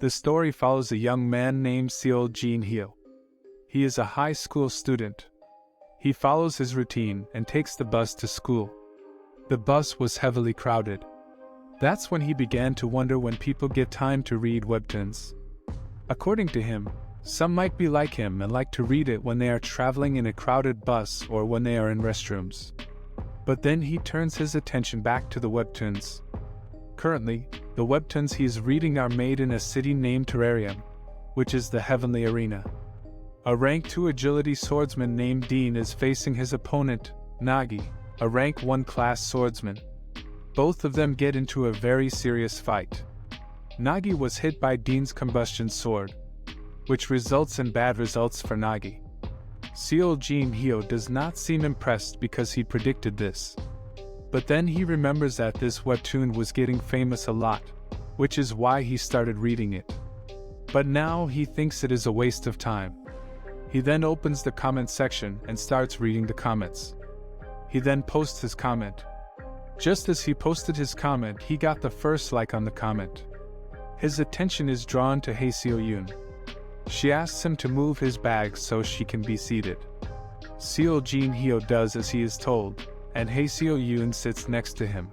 The story follows a young man named Seo Jin-hyo. He is a high school student. He follows his routine and takes the bus to school. The bus was heavily crowded. That's when he began to wonder when people get time to read webtoons. According to him, some might be like him and like to read it when they are traveling in a crowded bus or when they are in restrooms. But then he turns his attention back to the webtoons. Currently, the webtoons he is reading are made in a city named Terrarium, which is the Heavenly Arena. A rank 2 agility swordsman named Dean is facing his opponent, Nagi, a rank 1 class swordsman. Both of them get into a very serious fight. Nagi was hit by Dean's combustion sword, which results in bad results for Nagi. Seo Jin-hyo does not seem impressed because he predicted this. But then he remembers that this webtoon was getting famous a lot, which is why he started reading it. But now he thinks it is a waste of time. He then opens the comment section and starts reading the comments. He then posts his comment. Just as he posted his comment, he got the first like on the comment. His attention is drawn to Hae Seo-yoon. She asks him to move his bag so she can be seated. Seo Jin-hyo does as he is told, and Hae Seo-yoon sits next to him.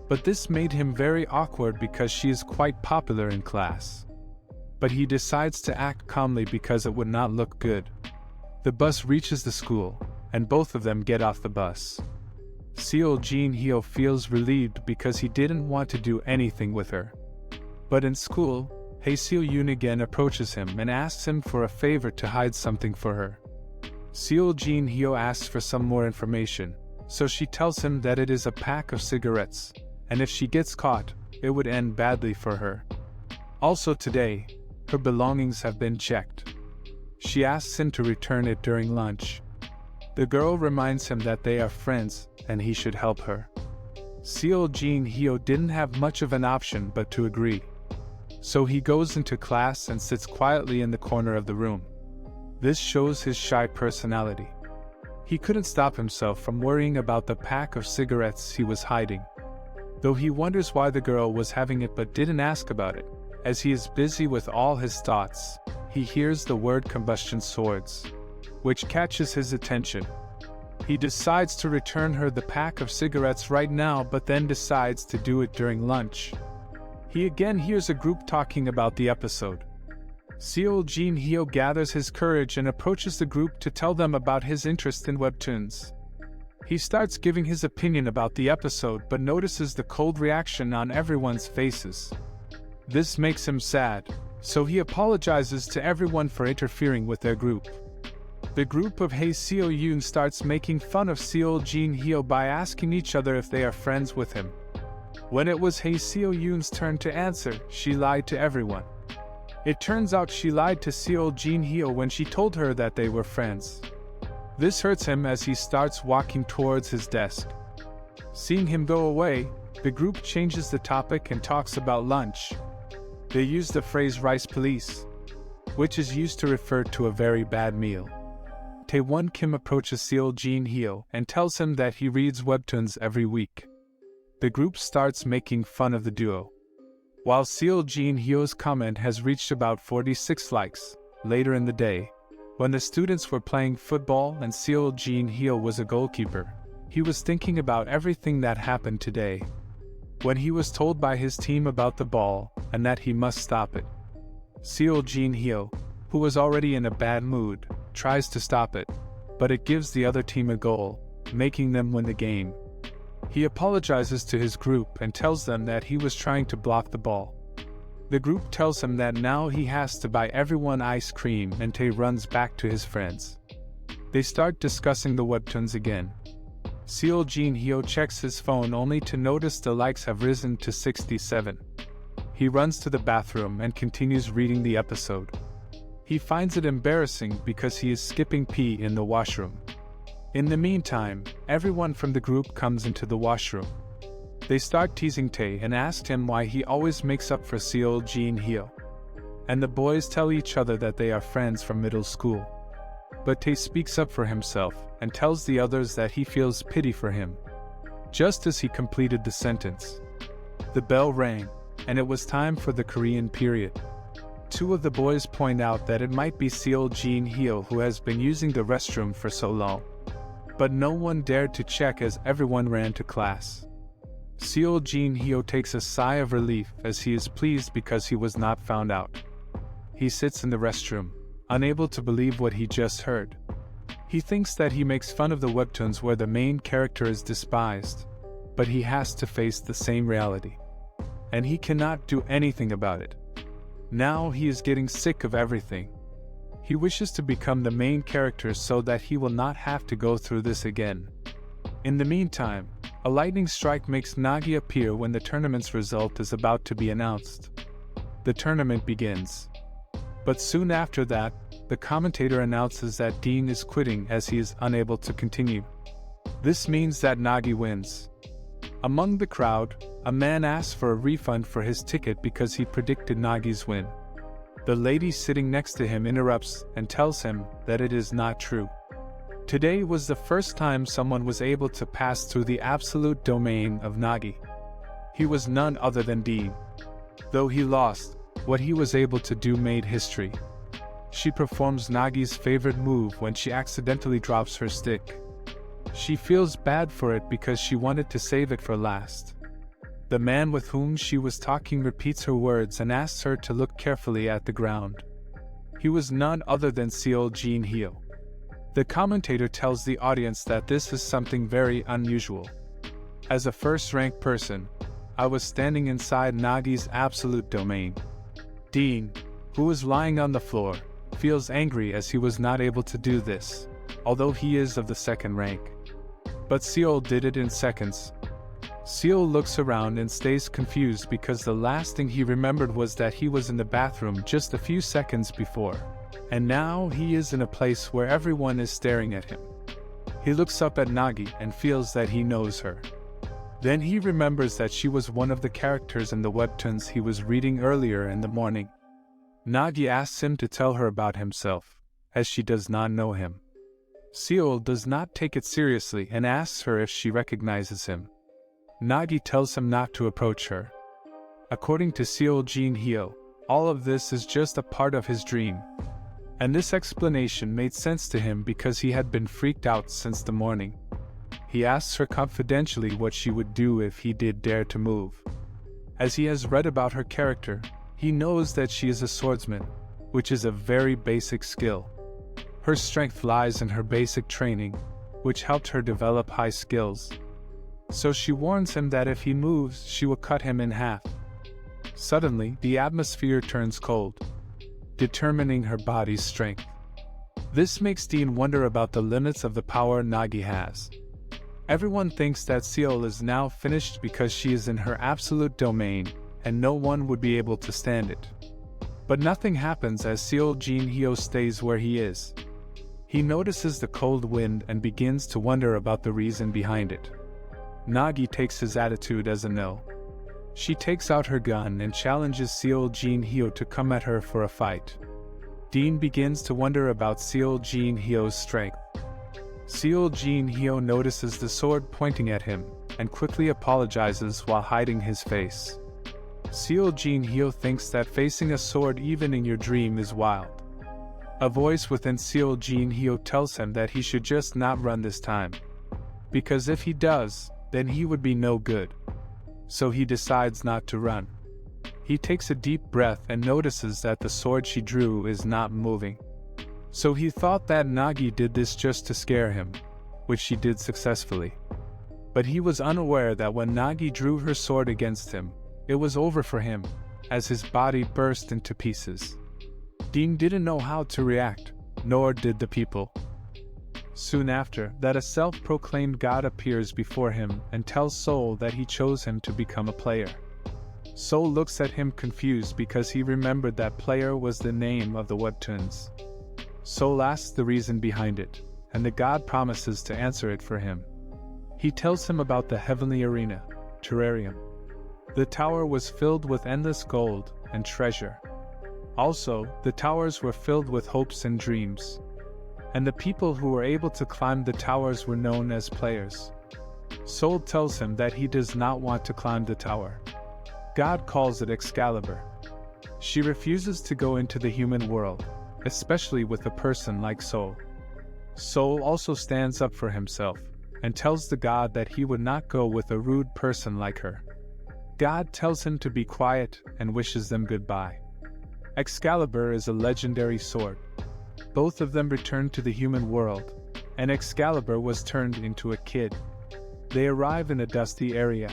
But this made him very awkward because she is quite popular in class. But he decides to act calmly because it would not look good. The bus reaches the school, and both of them get off the bus. Seo Jin-hyo feels relieved because he didn't want to do anything with her. But in school, Hae Seo-yoon again approaches him and asks him for a favor to hide something for her. Seo Jin-hyo asks for some more information, so she tells him that it is a pack of cigarettes, and if she gets caught, it would end badly for her. Also today, her belongings have been checked. She asks him to return it during lunch. The girl reminds him that they are friends and he should help her. Seo Jin-hyo didn't have much of an option but to agree. So he goes into class and sits quietly in the corner of the room. This shows his shy personality. He couldn't stop himself from worrying about the pack of cigarettes he was hiding. Though he wonders why the girl was having it but didn't ask about it. As he is busy with all his thoughts, he hears the word combustion swords, which catches his attention. He decides to return her the pack of cigarettes right now but then decides to do it during lunch. He again hears a group talking about the episode. Seo Jin-hyo gathers his courage and approaches the group to tell them about his interest in webtoons. He starts giving his opinion about the episode but notices the cold reaction on everyone's faces. This makes him sad, so he apologizes to everyone for interfering with their group. The group of Hae Seo-yoon starts making fun of Seo Jin-hyo by asking each other if they are friends with him. When it was Hae Seo-yoon's turn to answer, she lied to everyone. It turns out she lied to Seo Jin-hyo when she told her that they were friends. This hurts him as he starts walking towards his desk. Seeing him go away, the group changes the topic and talks about lunch. They use the phrase rice police, which is used to refer to a very bad meal. Taewon Kim approaches Seo Jin-hyo and tells him that he reads webtoons every week. The group starts making fun of the duo. While Seo Jin-hyo's comment has reached about 46 likes, later in the day, when the students were playing football and Seo Jin-hyo was a goalkeeper, he was thinking about everything that happened today. When he was told by his team about the ball and that he must stop it, Seo Jin-hyo, who was already in a bad mood, tries to stop it, but it gives the other team a goal, making them win the game. He apologizes to his group and tells them that he was trying to block the ball. The group tells him that now he has to buy everyone ice cream and Tae runs back to his friends. They start discussing the webtoons again. Seo Jin-hyo checks his phone only to notice the likes have risen to 67. He runs to the bathroom and continues reading the episode. He finds it embarrassing because he is skipping pee in the washroom. In the meantime, everyone from the group comes into the washroom. They start teasing Tae and ask him why he always makes up for Seo Jin-hyo. And the boys tell each other that they are friends from middle school. But Tae speaks up for himself and tells the others that he feels pity for him. Just as he completed the sentence, the bell rang, and it was time for the Korean period. Two of the boys point out that it might be Seo Jin Hyo who has been using the restroom for so long. But no one dared to check as everyone ran to class. Seo Jin Hyo takes a sigh of relief as he is pleased because he was not found out. He sits in the restroom, unable to believe what he just heard. He thinks that he makes fun of the webtoons where the main character is despised, but he has to face the same reality. And he cannot do anything about it. Now he is getting sick of everything. He wishes to become the main character so that he will not have to go through this again. In the meantime, a lightning strike makes Nagi appear when the tournament's result is about to be announced. The tournament begins. But soon after that, the commentator announces that Dean is quitting as he is unable to continue. This means that Nagi wins. Among the crowd, a man asks for a refund for his ticket because he predicted Nagi's win. The lady sitting next to him interrupts and tells him that it is not true. Today was the first time someone was able to pass through the absolute domain of Nagi. He was none other than Dean. Though he lost, what he was able to do made history. She performs Nagi's favorite move when she accidentally drops her stick. She feels bad for it because she wanted to save it for last. The man with whom she was talking repeats her words and asks her to look carefully at the ground. He was none other than Seo Jin Hyo. The commentator tells the audience that this is something very unusual. As a first-ranked person, I was standing inside Nagi's absolute domain. Dean, who was lying on the floor, feels angry as he was not able to do this, although he is of the second rank. But Seo did it in seconds. Seo looks around and stays confused because the last thing he remembered was that he was in the bathroom just a few seconds before, and now he is in a place where everyone is staring at him. He looks up at Nagi and feels that he knows her. Then he remembers that she was one of the characters in the webtoons he was reading earlier in the morning. Nagi asks him to tell her about himself, as she does not know him. Seo does not take it seriously and asks her if she recognizes him. Nagi tells him not to approach her. According to Seo Jin Hyo, all of this is just a part of his dream. And this explanation made sense to him because he had been freaked out since the morning. He asks her confidentially what she would do if he did dare to move. As he has read about her character, he knows that she is a swordsman, which is a very basic skill. Her strength lies in her basic training, which helped her develop high skills. So she warns him that if he moves, she will cut him in half. Suddenly, the atmosphere turns cold, determining her body's strength. This makes Dean wonder about the limits of the power Nagi has. Everyone thinks that Seo is now finished because she is in her absolute domain, and no one would be able to stand it. But nothing happens as Seo Jin Hyo stays where he is. He notices the cold wind and begins to wonder about the reason behind it. Nagi takes his attitude as a no. She takes out her gun and challenges Seo Jin Hyo to come at her for a fight. Dean begins to wonder about Seo Jin Hyo's strength. Seo Jin Hyo notices the sword pointing at him, and quickly apologizes while hiding his face. Seo Jin Hyo thinks that facing a sword even in your dream is wild. A voice within Seo Jin Hyo tells him that he should just not run this time. Because if he does, then he would be no good. So he decides not to run. He takes a deep breath and notices that the sword she drew is not moving. So he thought that Nagi did this just to scare him, which she did successfully. But he was unaware that when Nagi drew her sword against him, it was over for him, as his body burst into pieces. Dean didn't know how to react, nor did the people. Soon after that, a self-proclaimed god appears before him and tells Soul that he chose him to become a player. Soul looks at him confused because he remembered that player was the name of the webtoons. Soul asks the reason behind it, and the god promises to answer it for him. He tells him about the heavenly arena, terrarium. The tower was filled with endless gold and treasure. Also, the towers were filled with hopes and dreams. And the people who were able to climb the towers were known as players. Soul tells him that he does not want to climb the tower. God calls it Excalibur. She refuses to go into the human world, especially with a person like Seol. Seol also stands up for himself, and tells the god that he would not go with a rude person like her. God tells him to be quiet and wishes them goodbye. Excalibur is a legendary sword. Both of them return to the human world, and Excalibur was turned into a kid. They arrive in a dusty area.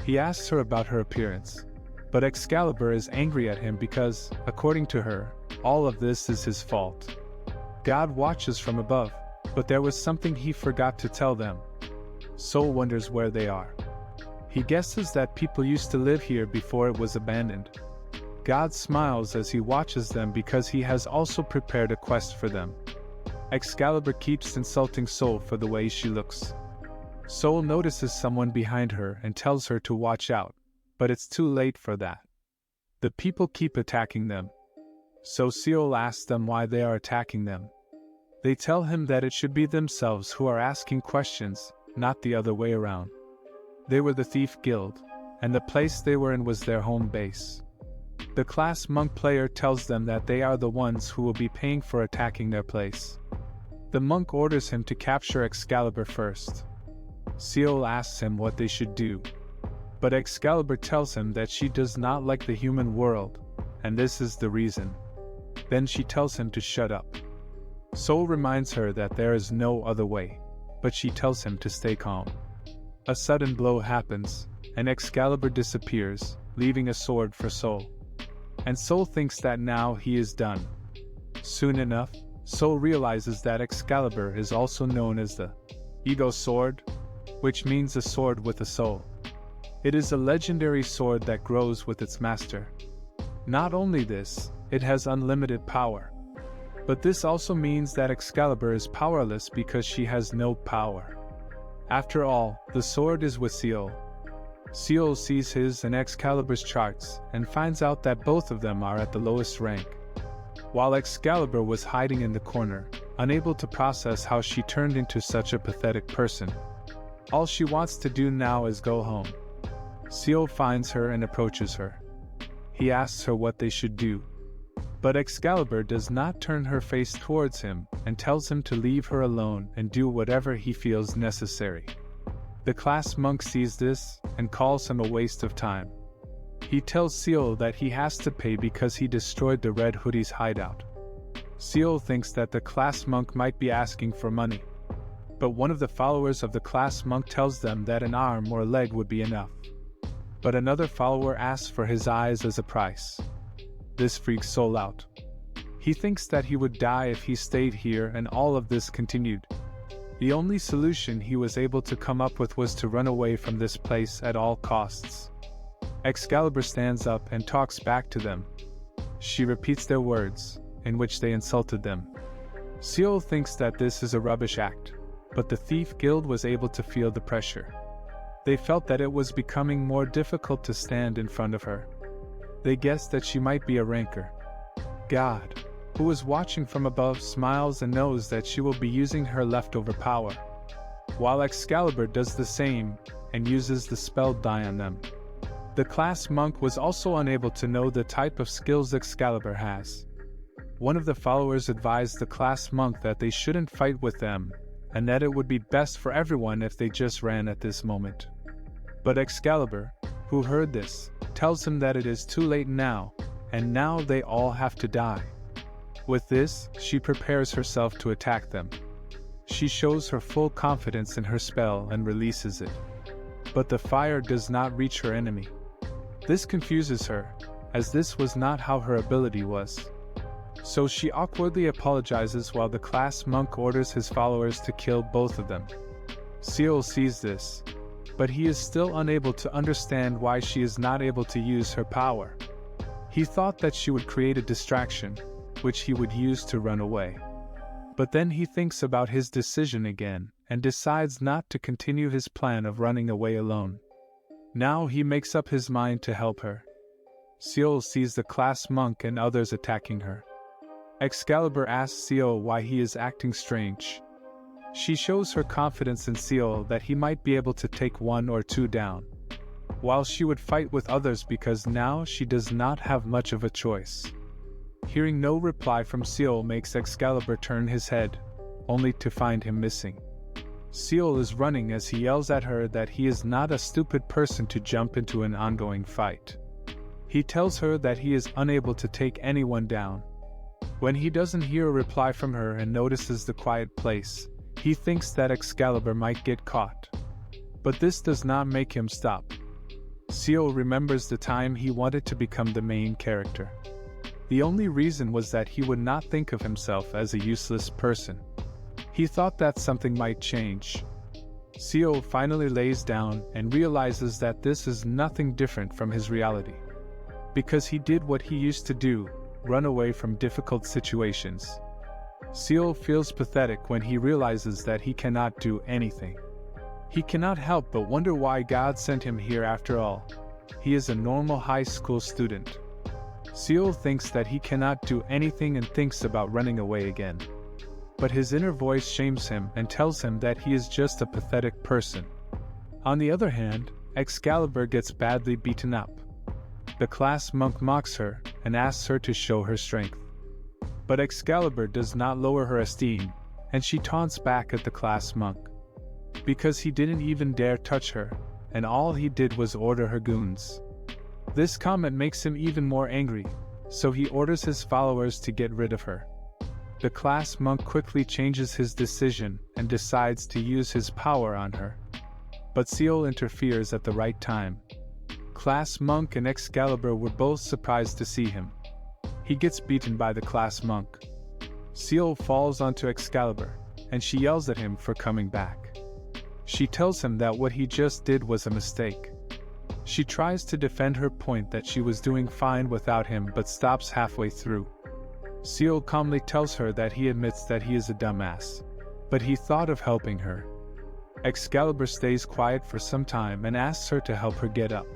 He asks her about her appearance, but Excalibur is angry at him because, according to her, all of this is his fault. God watches from above, but there was something he forgot to tell them. Seol wonders where they are. He guesses that people used to live here before it was abandoned. God smiles as he watches them because he has also prepared a quest for them. Excalibur keeps insulting Seol for the way she looks. Seol notices someone behind her and tells her to watch out, but it's too late for that. The people keep attacking them. So Seol asks them why they are attacking them. They tell him that it should be themselves who are asking questions, not the other way around. They were the Thief Guild, and the place they were in was their home base. The class monk player tells them that they are the ones who will be paying for attacking their place. The monk orders him to capture Excalibur first. Seol asks him what they should do, but Excalibur tells him that she does not like the human world, and this is the reason. Then she tells him to shut up. Seol reminds her that there is no other way, but she tells him to stay calm. A sudden blow happens, and Excalibur disappears, leaving a sword for Seol. And Seol thinks that now he is done. Soon enough, Seol realizes that Excalibur is also known as the Ego Sword, which means a sword with a soul. It is a legendary sword that grows with its master. Not only this, it has unlimited power. But this also means that Excalibur is powerless because she has no power. After all, the sword is with Seol. Seol sees his and Excalibur's charts and finds out that both of them are at the lowest rank. While Excalibur was hiding in the corner, unable to process how she turned into such a pathetic person. All she wants to do now is go home. Seol finds her and approaches her. He asks her what they should do. But Excalibur does not turn her face towards him and tells him to leave her alone and do whatever he feels necessary. The class monk sees this and calls him a waste of time. He tells Seol that he has to pay because he destroyed the Red Hoodie's hideout. Seol thinks that the class monk might be asking for money. But one of the followers of the class monk tells them that an arm or leg would be enough. But another follower asks for his eyes as a price. This freaks Seol out. He thinks that he would die if he stayed here and all of this continued. The only solution he was able to come up with was to run away from this place at all costs. Excalibur stands up and talks back to them. She repeats their words, in which they insulted them. Seol thinks that this is a rubbish act, but the Thief Guild was able to feel the pressure. They felt that it was becoming more difficult to stand in front of her. They guessed that she might be a ranker. God, who is watching from above, smiles and knows that she will be using her leftover power, while Excalibur does the same and uses the spell die on them. The class monk was also unable to know the type of skills Excalibur has. One of the followers advised the class monk that they shouldn't fight with them, and that it would be best for everyone if they just ran at this moment. But Excalibur, who heard this, tells him that it is too late now, and now they all have to die. With this, she prepares herself to attack them. She shows her full confidence in her spell and releases it. But the fire does not reach her enemy. This confuses her, as this was not how her ability was. So she awkwardly apologizes while the class monk orders his followers to kill both of them. Seol sees this, but he is still unable to understand why she is not able to use her power. He thought that she would create a distraction, which he would use to run away. But then he thinks about his decision again, and decides not to continue his plan of running away alone. Now he makes up his mind to help her. Seol sees the class monk and others attacking her. Excalibur asks Seol why he is acting strange. She shows her confidence in Seol that he might be able to take one or two down. while she would fight with others because now she does not have much of a choice. Hearing no reply from Seol makes Excalibur turn his head, only to find him missing. Seol is running as he yells at her that he is not a stupid person to jump into an ongoing fight. He tells her that he is unable to take anyone down. When he doesn't hear a reply from her and notices the quiet place, he thinks that Excalibur might get caught. But this does not make him stop. Seol remembers the time he wanted to become the main character. The only reason was that he would not think of himself as a useless person. He thought that something might change. Seol finally lays down and realizes that this is nothing different from his reality. Because he did what he used to do, run away from difficult situations. Seol feels pathetic when he realizes that he cannot do anything. He cannot help but wonder why God sent him here after all. He is a normal high school student. Seol thinks that he cannot do anything and thinks about running away again. But his inner voice shames him and tells him that he is just a pathetic person. On the other hand, Excalibur gets badly beaten up. The class monk mocks her and asks her to show her strength. But Excalibur does not lower her esteem, and she taunts back at the class monk. Because he didn't even dare touch her, and all he did was order her goons. This comment makes him even more angry, so he orders his followers to get rid of her. The class monk quickly changes his decision and decides to use his power on her. But Seol interferes at the right time. Class monk and Excalibur were both surprised to see him. He gets beaten by the class monk. Seol falls onto Excalibur, and she yells at him for coming back. She tells him that what he just did was a mistake. She tries to defend her point that she was doing fine without him but stops halfway through. Seol calmly tells her that he admits that he is a dumbass, but he thought of helping her. Excalibur stays quiet for some time and asks her to help her get up.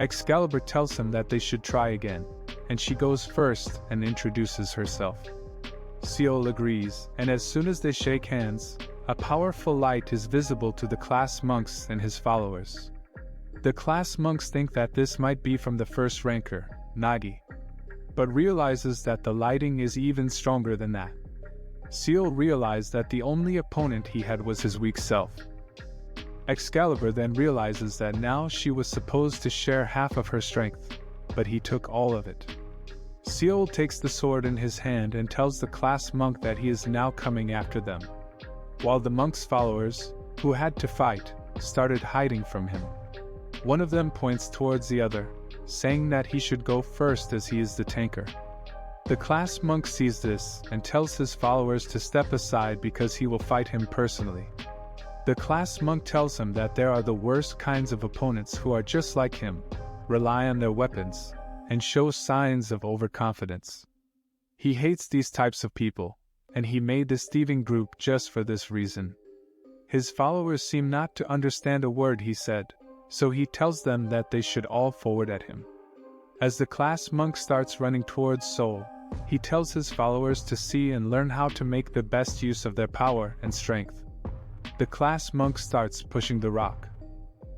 Excalibur tells him that they should try again, and she goes first and introduces herself. Seol agrees, and as soon as they shake hands, a powerful light is visible to the class monks and his followers. The class monks think that this might be from the first ranker, Nagi, but realizes that the lighting is even stronger than that. Seol realized that the only opponent he had was his weak self. Excalibur then realizes that now she was supposed to share half of her strength, but he took all of it. Seol takes the sword in his hand and tells the class monk that he is now coming after them, while the monk's followers, who had to fight, started hiding from him. One of them points towards the other, saying that he should go first as he is the tanker. The class monk sees this and tells his followers to step aside because he will fight him personally. The class monk tells him that there are the worst kinds of opponents who are just like him, rely on their weapons, and show signs of overconfidence. He hates these types of people, and he made this thieving group just for this reason. His followers seem not to understand a word he said, so he tells them that they should all forward at him. As the class monk starts running towards Seol, he tells his followers to see and learn how to make the best use of their power and strength. The class monk starts pushing the rock.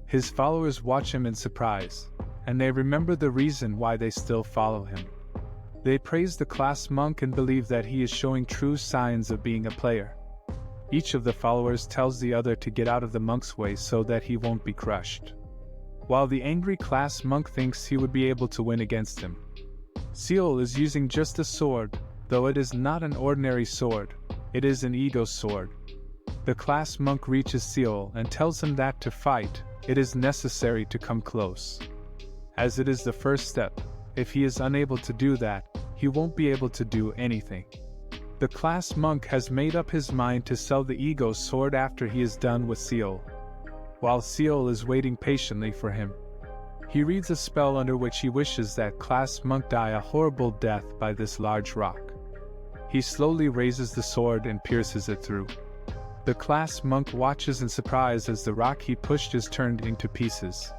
His followers watch him in surprise, and they remember the reason why they still follow him. They praise the class monk and believe that he is showing true signs of being a player. Each of the followers tells the other to get out of the monk's way so that he won't be crushed. While the angry class monk thinks he would be able to win against him. Seol is using just a sword, though it is not an ordinary sword, it is an ego sword. The class monk reaches Seol and tells him that to fight, it is necessary to come close. As it is the first step, if he is unable to do that, he won't be able to do anything. The class monk has made up his mind to sell the ego sword after he is done with Seol. While Seol is waiting patiently for him, he reads a spell under which he wishes that class monk die a horrible death by this large rock. He slowly raises the sword and pierces it through. The class monk watches in surprise as the rock he pushed is turned into pieces.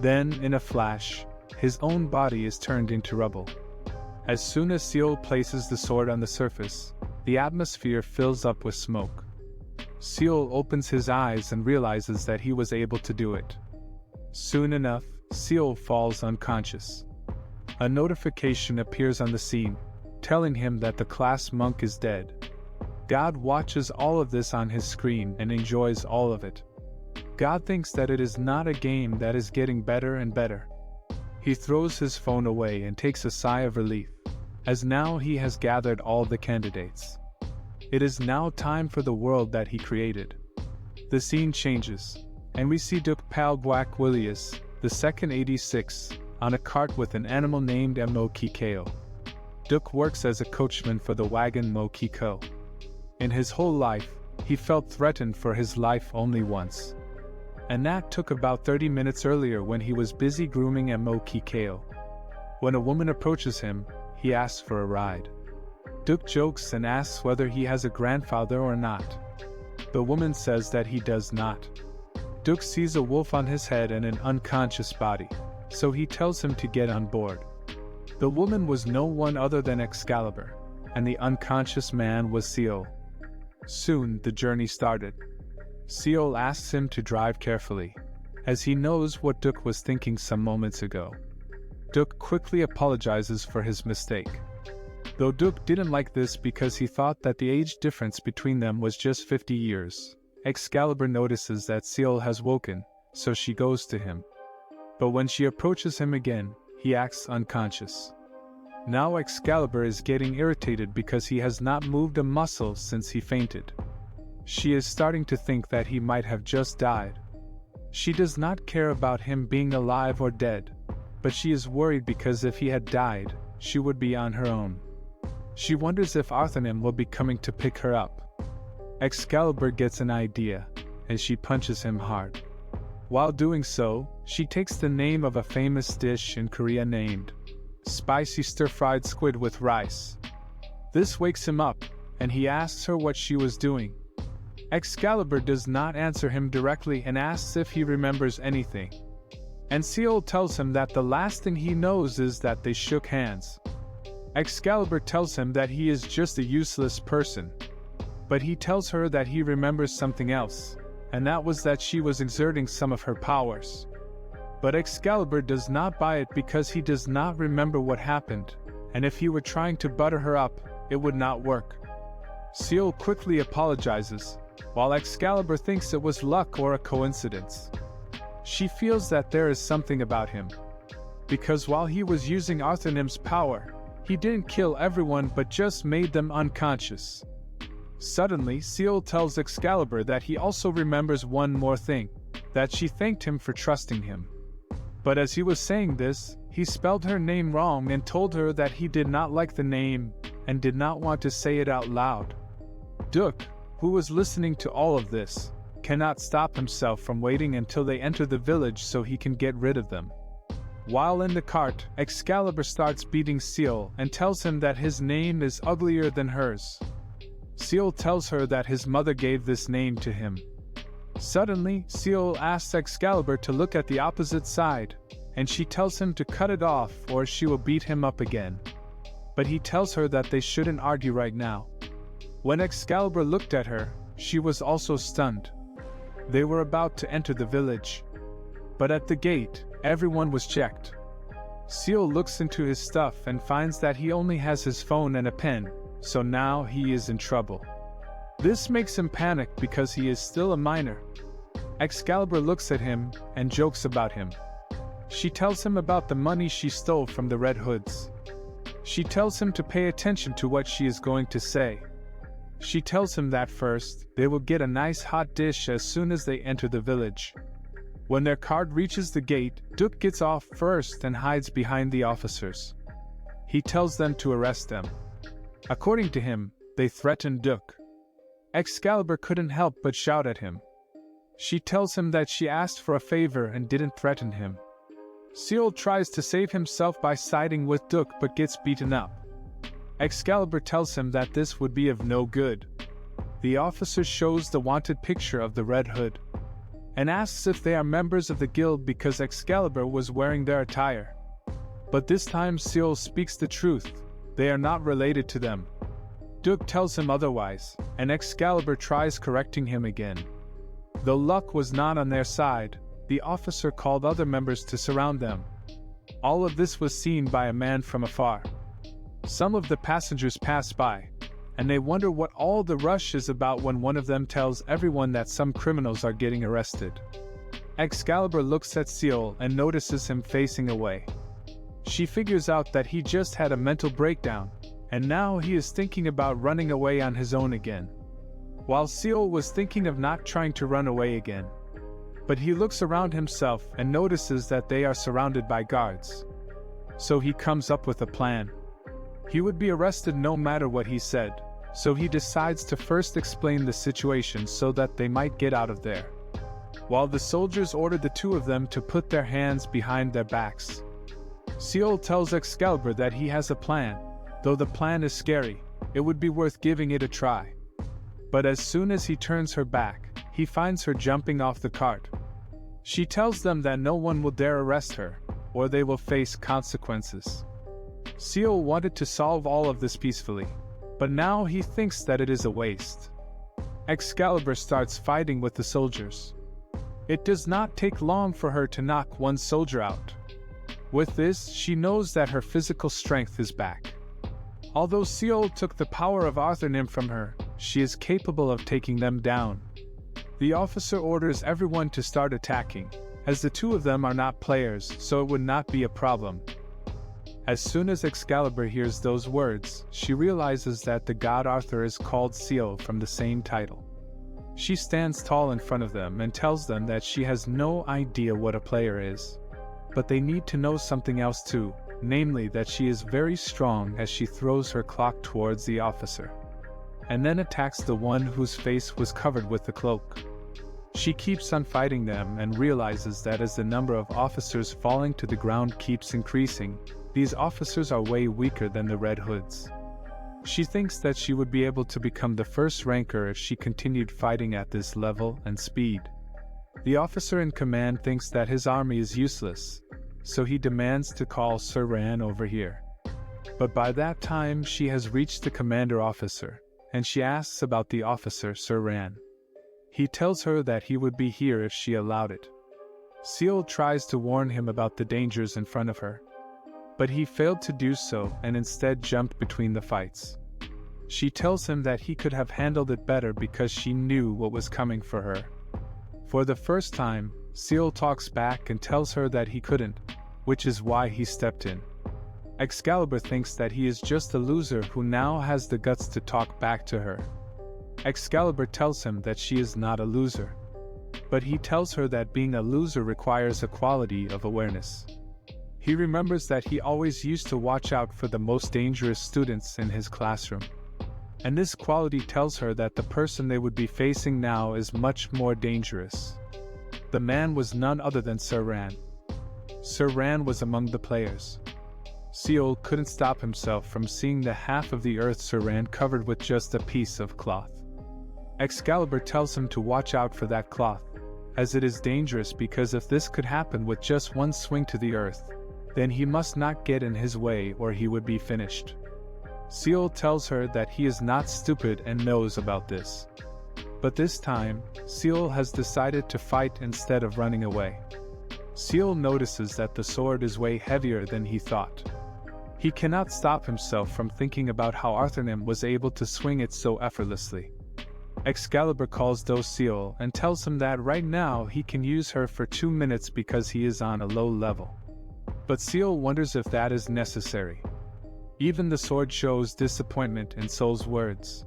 Then, in a flash, his own body is turned into rubble. As soon as Seol places the sword on the surface, the atmosphere fills up with smoke. Seol opens his eyes and realizes that he was able to do it. Soon enough, Seal falls unconscious. A notification appears on the scene, telling him that the class monk is dead. God watches all of this on his screen and enjoys all of it. God thinks that it is not a game that is getting better and better. He throws his phone away and takes a sigh of relief, as now he has gathered all the candidates. It is now time for the world that he created. The scene changes, and we see Duke Palbwak Willius, the second 86, on a cart with an animal named Mo Kikeo. Duke works as a coachman for the wagon Mo Kiko. In his whole life, he felt threatened for his life only once. And that took about 30 minutes earlier when he was busy grooming Mo Kikeo. When a woman approaches him, he asks for a ride. Duke jokes and asks whether he has a grandfather or not. The woman says that he does not. Duke sees a wolf on his head and an unconscious body, so he tells him to get on board. The woman was no one other than Excalibur, and the unconscious man was Seal. Soon the journey started. Seal asks him to drive carefully, as he knows what Duke was thinking some moments ago. Duke quickly apologizes for his mistake. Though Duke didn't like this because he thought that the age difference between them was just 50 years, Excalibur notices that Seal has woken, so she goes to him. But when she approaches him again, he acts unconscious. Now Excalibur is getting irritated because he has not moved a muscle since he fainted. She is starting to think that he might have just died. She does not care about him being alive or dead, but she is worried because if he had died, she would be on her own. She wonders if Arthanim will be coming to pick her up. Excalibur gets an idea, and she punches him hard. While doing so, she takes the name of a famous dish in Korea named spicy stir-fried squid with rice. This wakes him up, and he asks her what she was doing. Excalibur does not answer him directly and asks if he remembers anything. And Seal tells him that the last thing he knows is that they shook hands. Excalibur tells him that he is just a useless person. But he tells her that he remembers something else, and that was that she was exerting some of her powers. But Excalibur does not buy it because he does not remember what happened, and if he were trying to butter her up, it would not work. Seal quickly apologizes, while Excalibur thinks it was luck or a coincidence. She feels that there is something about him. Because while he was using Arthanim's power, he didn't kill everyone but just made them unconscious. Suddenly, Seal tells Excalibur that he also remembers one more thing, that she thanked him for trusting him. But as he was saying this, he spelled her name wrong and told her that he did not like the name and did not want to say it out loud. Duke, who was listening to all of this, cannot stop himself from waiting until they enter the village so he can get rid of them. While in the cart, Excalibur starts beating Seal and tells him that his name is uglier than hers. Seal tells her that his mother gave this name to him. Suddenly, Seal asks Excalibur to look at the opposite side, and she tells him to cut it off or she will beat him up again. But he tells her that they shouldn't argue right now. When Excalibur looked at her, she was also stunned. They were about to enter the village. But at the gate, everyone was checked. Seal looks into his stuff and finds that he only has his phone and a pen, so now he is in trouble. This makes him panic because he is still a minor. Excalibur looks at him and jokes about him. She tells him about the money she stole from the Red Hoods. She tells him to pay attention to what she is going to say. She tells him that first, they will get a nice hot dish as soon as they enter the village. When their cart reaches the gate, Duke gets off first and hides behind the officers. He tells them to arrest them. According to him, they threatened Duke. Excalibur couldn't help but shout at him. She tells him that she asked for a favor and didn't threaten him. Seal tries to save himself by siding with Duke but gets beaten up. Excalibur tells him that this would be of no good. The officer shows the wanted picture of the Red Hood and asks if they are members of the guild because Excalibur was wearing their attire. But this time Seal speaks the truth, they are not related to them. Duke tells him otherwise, and Excalibur tries correcting him again. Though luck was not on their side, the officer called other members to surround them. All of this was seen by a man from afar. Some of the passengers pass by, and they wonder what all the rush is about when one of them tells everyone that some criminals are getting arrested. Excalibur looks at Seal and notices him facing away. She figures out that he just had a mental breakdown, and now he is thinking about running away on his own again. While Seal was thinking of not trying to run away again. But he looks around himself and notices that they are surrounded by guards. So he comes up with a plan. He would be arrested no matter what he said, so he decides to first explain the situation so that they might get out of there. While the soldiers ordered the two of them to put their hands behind their backs, Seal tells Excalibur that he has a plan. Though the plan is scary, it would be worth giving it a try. But as soon as he turns her back, he finds her jumping off the cart. She tells them that no one will dare arrest her, or they will face consequences. Seal wanted to solve all of this peacefully, but now he thinks that it is a waste. Excalibur starts fighting with the soldiers. It does not take long for her to knock one soldier out. With this, she knows that her physical strength is back. Although Seal took the power of Arthurnim from her, she is capable of taking them down. The officer orders everyone to start attacking, as the two of them are not players, so it would not be a problem. As soon as Excalibur hears those words, she realizes that the god Arthur is called Seal from the same title. She stands tall in front of them and tells them that she has no idea what a player is. But they need to know something else too, namely that she is very strong as she throws her clock towards the officer, and then attacks the one whose face was covered with the cloak. She keeps on fighting them and realizes that as the number of officers falling to the ground keeps increasing, these officers are way weaker than the Red Hoods. She thinks that she would be able to become the first ranker if she continued fighting at this level and speed. The officer in command thinks that his army is useless, so he demands to call Sir Ran over here. But by that time she has reached the commander officer, and she asks about the officer Sir Ran. He tells her that he would be here if she allowed it. Seal tries to warn him about the dangers in front of her, but he failed to do so and instead jumped between the fights. She tells him that he could have handled it better because she knew what was coming for her. For the first time, Seal talks back and tells her that he couldn't, which is why he stepped in. Excalibur thinks that he is just a loser who now has the guts to talk back to her. Excalibur tells him that she is not a loser, but he tells her that being a loser requires a quality of awareness. He remembers that he always used to watch out for the most dangerous students in his classroom. And this quality tells her that the person they would be facing now is much more dangerous. The man was none other than Sir Ran. Sir Ran was among the players. Seal couldn't stop himself from seeing the half of the earth Sir Ran covered with just a piece of cloth. Excalibur tells him to watch out for that cloth, as it is dangerous because if this could happen with just one swing to the earth, then he must not get in his way or he would be finished. Seal tells her that he is not stupid and knows about this. But this time, Seal has decided to fight instead of running away. Seal notices that the sword is way heavier than he thought. He cannot stop himself from thinking about how Arthurnim was able to swing it so effortlessly. Excalibur calls Seal and tells him that right now he can use her for 2 minutes because he is on a low level. But Seal wonders if that is necessary. Even the sword shows disappointment in Soul's words.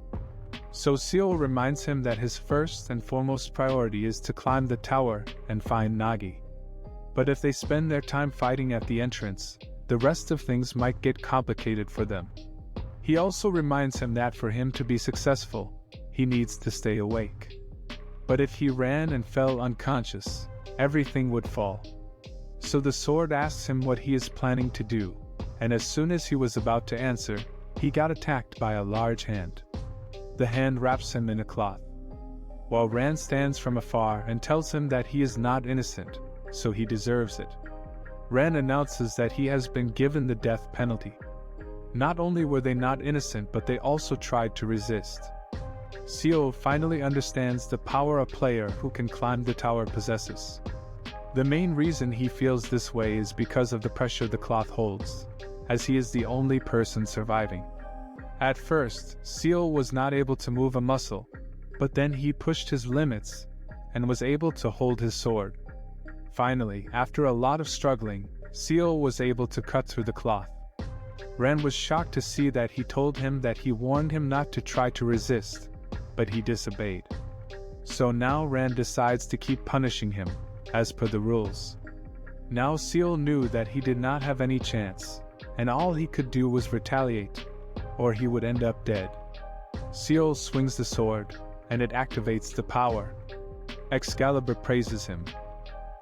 So Seal reminds him that his first and foremost priority is to climb the tower and find Nagi. But if they spend their time fighting at the entrance, the rest of things might get complicated for them. He also reminds him that for him to be successful, he needs to stay awake. But if he ran and fell unconscious, everything would fall. So the sword asks him what he is planning to do, and as soon as he was about to answer, he got attacked by a large hand. The hand wraps him in a cloth. While Rand stands from afar and tells him that he is not innocent, so he deserves it. Rand announces that he has been given the death penalty. Not only were they not innocent, but they also tried to resist. Seal finally understands the power a player who can climb the tower possesses. The main reason he feels this way is because of the pressure the cloth holds, as he is the only person surviving. At first, Seal was not able to move a muscle, but then he pushed his limits and was able to hold his sword. Finally, after a lot of struggling, Seal was able to cut through the cloth. Ran was shocked to see that he told him that he warned him not to try to resist, but he disobeyed. So now Ran decides to keep punishing him, as per the rules. Now Seal knew that he did not have any chance, and all he could do was retaliate, or he would end up dead. Seal swings the sword, and it activates the power. Excalibur praises him.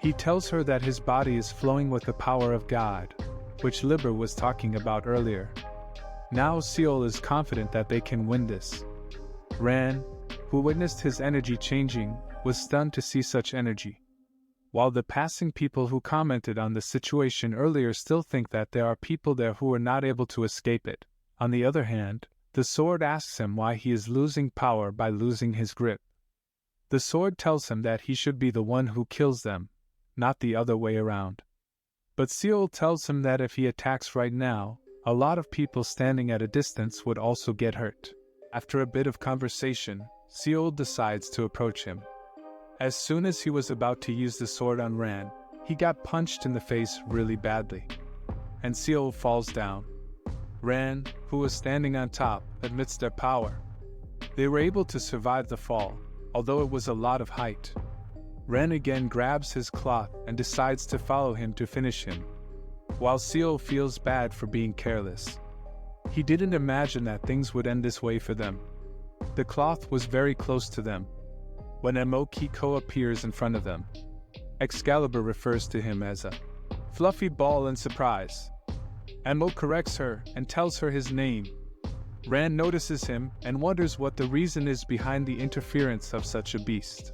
He tells her that his body is flowing with the power of God, which Liber was talking about earlier. Now Seal is confident that they can win this. Ran, who witnessed his energy changing, was stunned to see such energy. While the passing people who commented on the situation earlier still think that there are people there who are not able to escape it, on the other hand, the sword asks him why he is losing power by losing his grip. The sword tells him that he should be the one who kills them, not the other way around. But Seal tells him that if he attacks right now, a lot of people standing at a distance would also get hurt. After a bit of conversation, Seal decides to approach him. As soon as he was about to use the sword on Ran, he got punched in the face really badly, and Seal falls down. Ran, who was standing on top, admits their power. They were able to survive the fall, although it was a lot of height. Ran again grabs his cloth and decides to follow him to finish him, while Seal feels bad for being careless. He didn't imagine that things would end this way for them. The cloth was very close to them. When Mo-Kiko appears in front of them, Excalibur refers to him as a fluffy ball in surprise. Mo corrects her and tells her his name. Ran notices him and wonders what the reason is behind the interference of such a beast.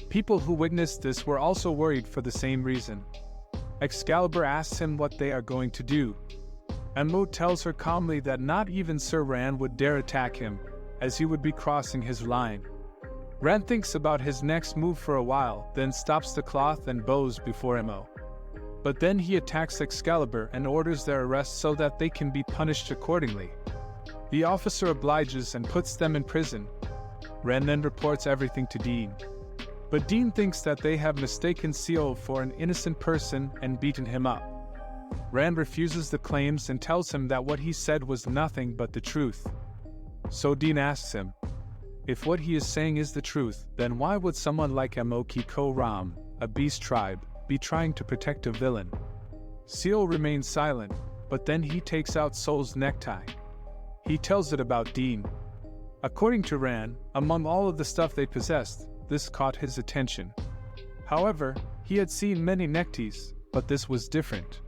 People who witnessed this were also worried for the same reason. Excalibur asks him what they are going to do. Mo tells her calmly that not even Sir Ran would dare attack him, as he would be crossing his line. Ran thinks about his next move for a while, then stops the cloth and bows before Mo. But then he attacks Excalibur and orders their arrest so that they can be punished accordingly. The officer obliges and puts them in prison. Ran then reports everything to Dean. But Dean thinks that they have mistaken Seal for an innocent person and beaten him up. Ran refuses the claims and tells him that what he said was nothing but the truth. So Dean asks him, if what he is saying is the truth, then why would someone like Mo-Kiko Ram, a beast tribe, be trying to protect a villain? Seal remains silent, but then he takes out Soul's necktie. He tells it about Dean. According to Ran, among all of the stuff they possessed, this caught his attention. However, he had seen many neckties, but this was different.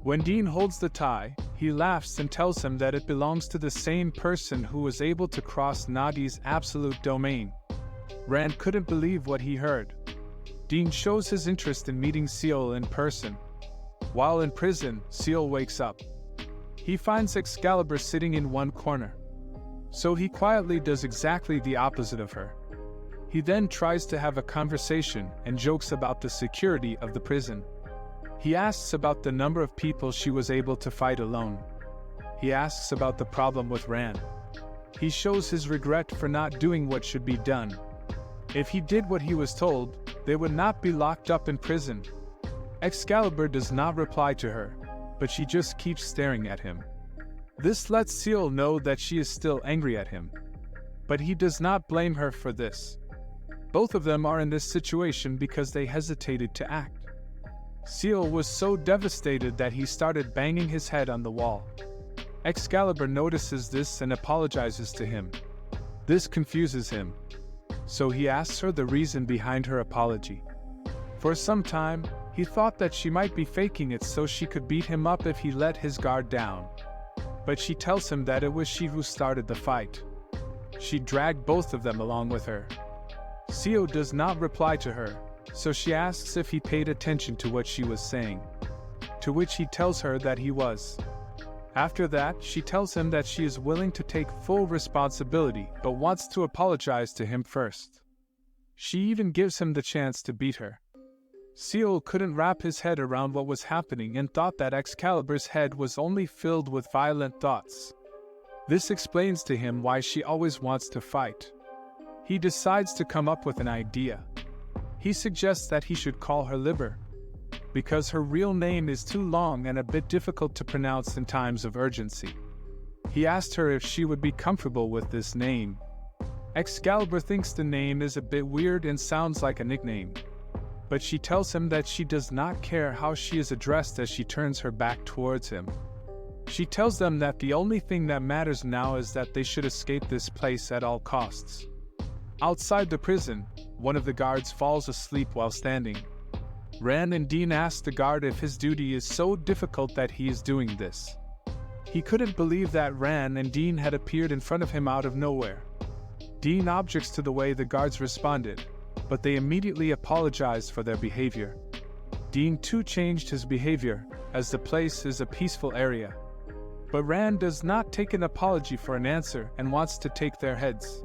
When Dean holds the tie, he laughs and tells him that it belongs to the same person who was able to cross Nadi's absolute domain. Rand couldn't believe what he heard. Dean shows his interest in meeting Seal in person. While in prison, Seal wakes up. He finds Excalibur sitting in one corner. So he quietly does exactly the opposite of her. He then tries to have a conversation and jokes about the security of the prison. He asks about the number of people she was able to fight alone. He asks about the problem with Ran. He shows his regret for not doing what should be done. If he did what he was told, they would not be locked up in prison. Excalibur does not reply to her, but she just keeps staring at him. This lets Seal know that she is still angry at him. But he does not blame her for this. Both of them are in this situation because they hesitated to act. Seal was so devastated that he started banging his head on the wall. Excalibur notices this and apologizes to him. This confuses him. So he asks her the reason behind her apology. For some time, he thought that she might be faking it so she could beat him up if he let his guard down. But she tells him that it was she who started the fight. She dragged both of them along with her. Seal does not reply to her, so she asks if he paid attention to what she was saying. To which he tells her that he was. After that, she tells him that she is willing to take full responsibility but wants to apologize to him first. She even gives him the chance to beat her. Seal couldn't wrap his head around what was happening and thought that Excalibur's head was only filled with violent thoughts. This explains to him why she always wants to fight. He decides to come up with an idea. He suggests that he should call her Liber, because her real name is too long and a bit difficult to pronounce in times of urgency. He asked her if she would be comfortable with this name. Excalibur thinks the name is a bit weird and sounds like a nickname, but she tells him that she does not care how she is addressed as she turns her back towards him. She tells them that the only thing that matters now is that they should escape this place at all costs. Outside the prison, one of the guards falls asleep while standing. Ran and Dean ask the guard if his duty is so difficult that he is doing this. He couldn't believe that Ran and Dean had appeared in front of him out of nowhere. Dean objects to the way the guards responded, but they immediately apologized for their behavior. Dean too changed his behavior, as the place is a peaceful area. But Ran does not take an apology for an answer and wants to take their heads.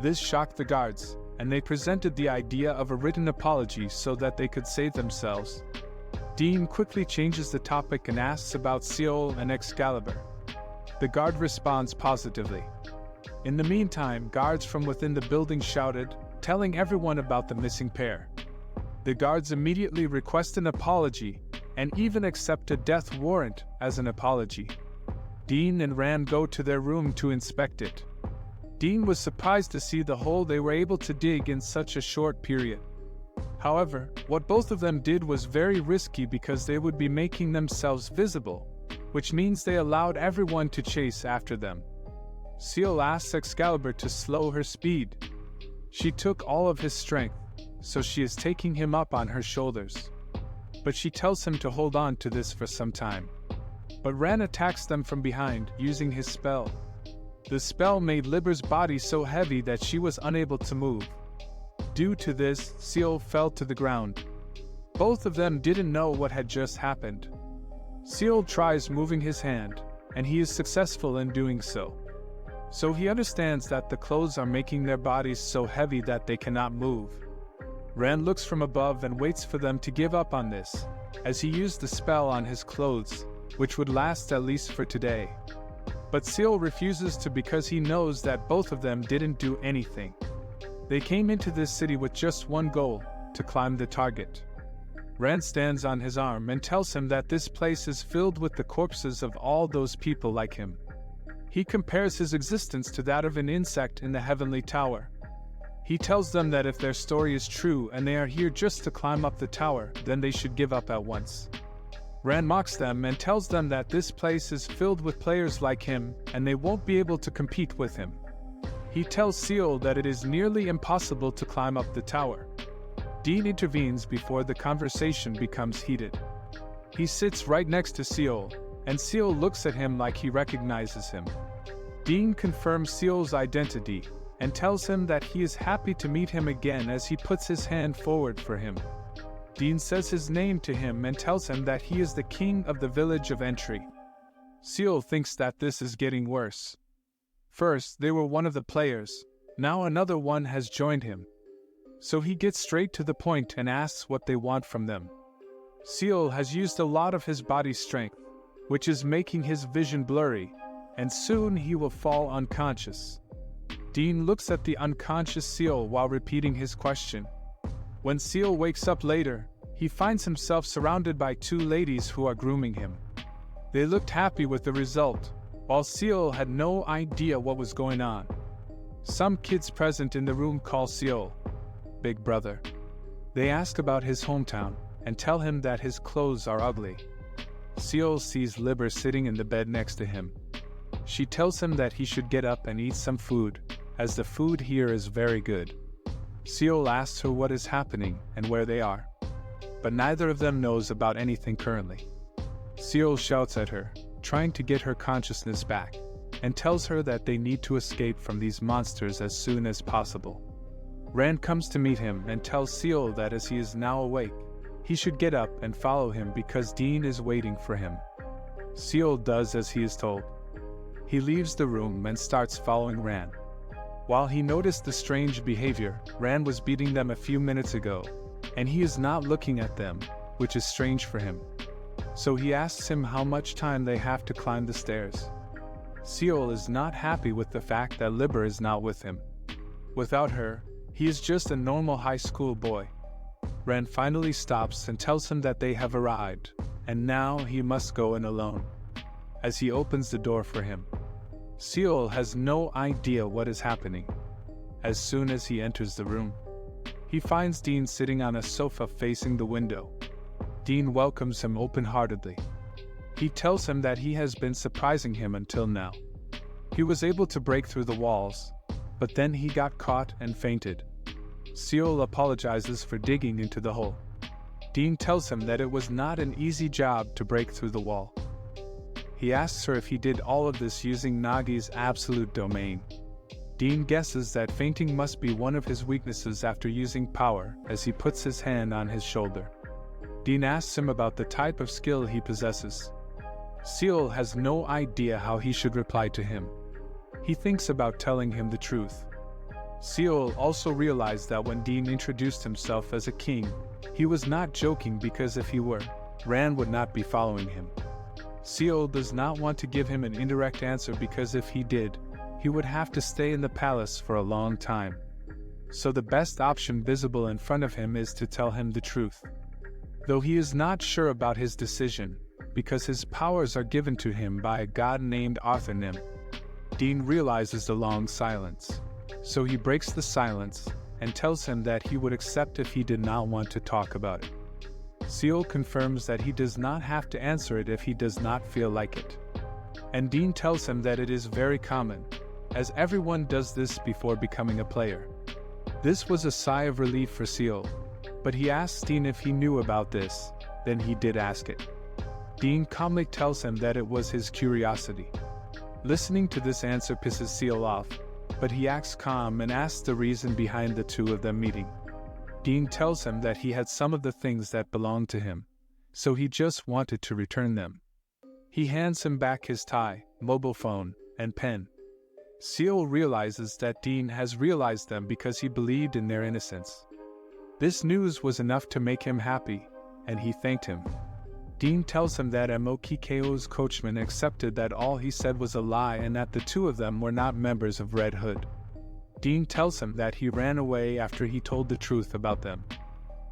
This shocked the guards, and they presented the idea of a written apology so that they could save themselves. Dean quickly changes the topic and asks about Seal and Excalibur. The guard responds positively. In the meantime, guards from within the building shouted, telling everyone about the missing pair. The guards immediately request an apology and even accept a death warrant as an apology. Dean and Ran go to their room to inspect it. Dean was surprised to see the hole they were able to dig in such a short period. However, what both of them did was very risky because they would be making themselves visible, which means they allowed everyone to chase after them. Seal asks Excalibur to slow her speed. She took all of his strength, so she is taking him up on her shoulders. But she tells him to hold on to this for some time. But Ran attacks them from behind, using his spell. The spell made Liber's body so heavy that she was unable to move. Due to this, Seal fell to the ground. Both of them didn't know what had just happened. Seal tries moving his hand, and he is successful in doing so. So he understands that the clothes are making their bodies so heavy that they cannot move. Ran looks from above and waits for them to give up on this, as he used the spell on his clothes, which would last at least for today. But Seal refuses to because he knows that both of them didn't do anything. They came into this city with just one goal, to climb the target. Ran stands on his arm and tells him that this place is filled with the corpses of all those people like him. He compares his existence to that of an insect in the heavenly tower. He tells them that if their story is true and they are here just to climb up the tower, then they should give up at once. Ran mocks them and tells them that this place is filled with players like him and they won't be able to compete with him. He tells Seal that it is nearly impossible to climb up the tower. Dean intervenes before the conversation becomes heated. He sits right next to Seal, and Seal looks at him like he recognizes him. Dean confirms Seal's identity and tells him that he is happy to meet him again as he puts his hand forward for him. Dean says his name to him and tells him that he is the king of the village of Entry. Seal thinks that this is getting worse. First, they were one of the players, now another one has joined him. So he gets straight to the point and asks what they want from them. Seal has used a lot of his body strength, which is making his vision blurry, and soon he will fall unconscious. Dean looks at the unconscious Seal while repeating his question. When Seal wakes up later, he finds himself surrounded by two ladies who are grooming him. They looked happy with the result, while Seal had no idea what was going on. Some kids present in the room call Seal Big Brother. They ask about his hometown and tell him that his clothes are ugly. Seal sees Liber sitting in the bed next to him. She tells him that he should get up and eat some food, as the food here is very good. Seal asks her what is happening and where they are, but neither of them knows about anything currently. Seal shouts at her, trying to get her consciousness back, and tells her that they need to escape from these monsters as soon as possible. Rand comes to meet him and tells Seal that as he is now awake, he should get up and follow him because Dean is waiting for him. Seal does as he is told. He leaves the room and starts following Rand. While he noticed the strange behavior, Rand was beating them a few minutes ago. and he is not looking at them, which is strange for him. So he asks him how much time they have to climb the stairs. Seol is not happy with the fact that Liber is not with him. Without her, he is just a normal high school boy. Ran finally stops and tells him that they have arrived, and now he must go in alone. As he opens the door for him, Seol has no idea what is happening. As soon as he enters the room, he finds Dean sitting on a sofa facing the window. Dean welcomes him open-heartedly. He tells him that he has been surprising him until now. He was able to break through the walls, but then he got caught and fainted. Seol apologizes for digging into the hole. Dean tells him that it was not an easy job to break through the wall. He asks her if he did all of this using Nagi's absolute domain. Dean guesses that fainting must be one of his weaknesses after using power, as he puts his hand on his shoulder. Dean asks him about the type of skill he possesses. Seol has no idea how he should reply to him. He thinks about telling him the truth. Seol also realized that when Dean introduced himself as a king, he was not joking because if he were, Ran would not be following him. Seol does not want to give him an indirect answer because if he did, he would have to stay in the palace for a long time. So the best option visible in front of him is to tell him the truth. Though he is not sure about his decision, because his powers are given to him by a god named Arthur Nim. Dean realizes the long silence, so he breaks the silence and tells him that he would accept if he did not want to talk about it. Seol confirms that he does not have to answer it if he does not feel like it. And Dean tells him that it is very common, as everyone does this before becoming a player. This was a sigh of relief for Seol, but he asks Dean if he knew about this, then he did ask it. Dean calmly tells him that it was his curiosity. Listening to this answer pisses Seol off, but he acts calm and asks the reason behind the two of them meeting. Dean tells him that he had some of the things that belonged to him, so he just wanted to return them. He hands him back his tie, mobile phone, and pen. Seol realizes that Dean has realized them because he believed in their innocence. This news was enough to make him happy, and he thanked him. Dean tells him that Mokiko's coachman accepted that all he said was a lie and that the two of them were not members of Red Hood. Dean tells him that he ran away after he told the truth about them.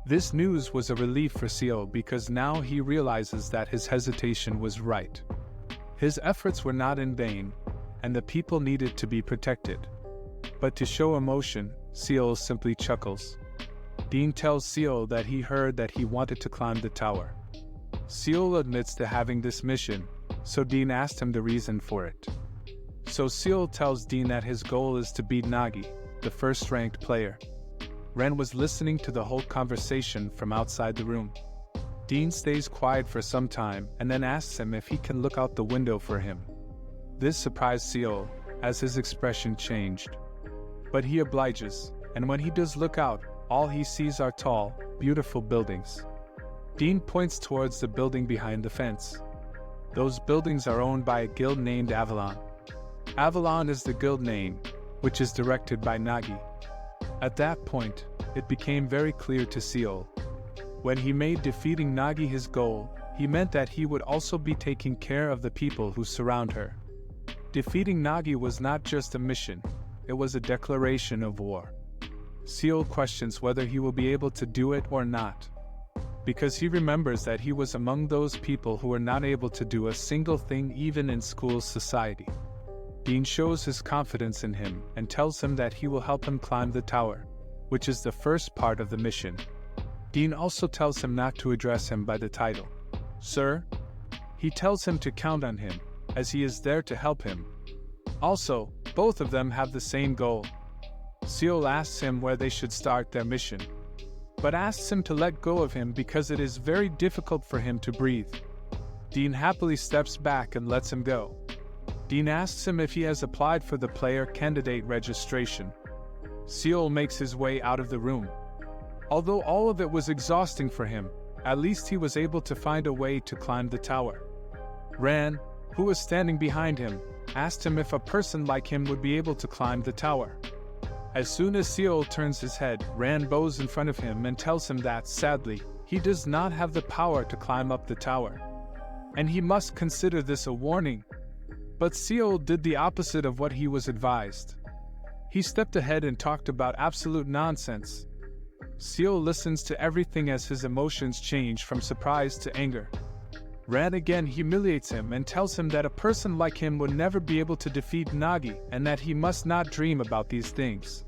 This news was a relief for Seol because now he realizes that his hesitation was right. His efforts were not in vain, and the people needed to be protected. But to show emotion, Seol simply chuckles. Dean tells Seol that he heard that he wanted to climb the tower. Seol admits to having this mission, so Dean asked him the reason for it. So Seol tells Dean that his goal is to beat Nagi, the first-ranked player. Ren was listening to the whole conversation from outside the room. Dean stays quiet for some time and then asks him if he can look out the window for him. This surprised Seol, as his expression changed. But he obliges, and when he does look out, all he sees are tall, beautiful buildings. Dean points towards the building behind the fence. Those buildings are owned by a guild named Avalon. Avalon is the guild name, which is directed by Nagi. At that point, it became very clear to Seol. When he made defeating Nagi his goal, he meant that he would also be taking care of the people who surround her. Defeating Nagi was not just a mission, it was a declaration of war. Seol questions whether he will be able to do it or not, because he remembers that he was among those people who were not able to do a single thing even in school society. Dean shows his confidence in him and tells him that he will help him climb the tower, which is the first part of the mission. Dean also tells him not to address him by the title, Sir. He tells him to count on him, as he is there to help him. Also, both of them have the same goal. Seol asks him where they should start their mission, but asks him to let go of him because it is very difficult for him to breathe. Dean happily steps back and lets him go. Dean asks him if he has applied for the player candidate registration. Seol makes his way out of the room. Although all of it was exhausting for him, at least he was able to find a way to climb the tower. Ran, who was standing behind him, asked him if a person like him would be able to climb the tower. As soon as Seol turns his head, Ran bows in front of him and tells him that, sadly, he does not have the power to climb up the tower, and he must consider this a warning. But Seol did the opposite of what he was advised. He stepped ahead and talked about absolute nonsense. Seol listens to everything as his emotions change from surprise to anger. Ran again humiliates him and tells him that a person like him would never be able to defeat Nagi and that he must not dream about these things.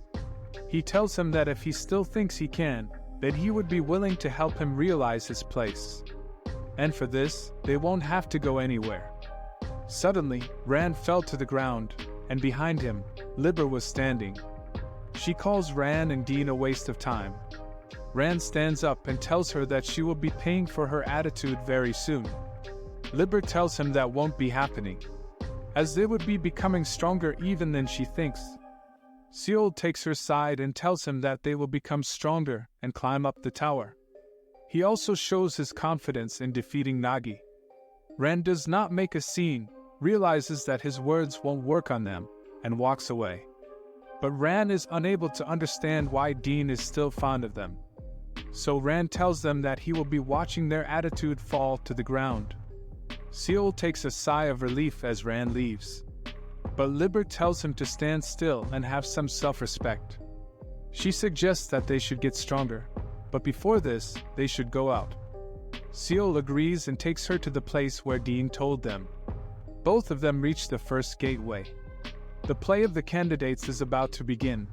He tells him that if he still thinks he can, that he would be willing to help him realize his place. And for this, they won't have to go anywhere. Suddenly, Ran fell to the ground, and behind him, Liber was standing. She calls Ran and Dean a waste of time. Ran stands up and tells her that she will be paying for her attitude very soon. Liber tells him that won't be happening, as they would be becoming stronger even than she thinks. Seol takes her side and tells him that they will become stronger and climb up the tower. He also shows his confidence in defeating Nagi. Ran does not make a scene, realizes that his words won't work on them, and walks away. But Ran is unable to understand why Dean is still fond of them. So Ran tells them that he will be watching their attitude fall to the ground. Seol takes a sigh of relief as Ran leaves. But Liber tells him to stand still and have some self-respect. She suggests that they should get stronger, but before this, they should go out. Seol agrees and takes her to the place where Dean told them. Both of them reach the first gateway. The play of the candidates is about to begin.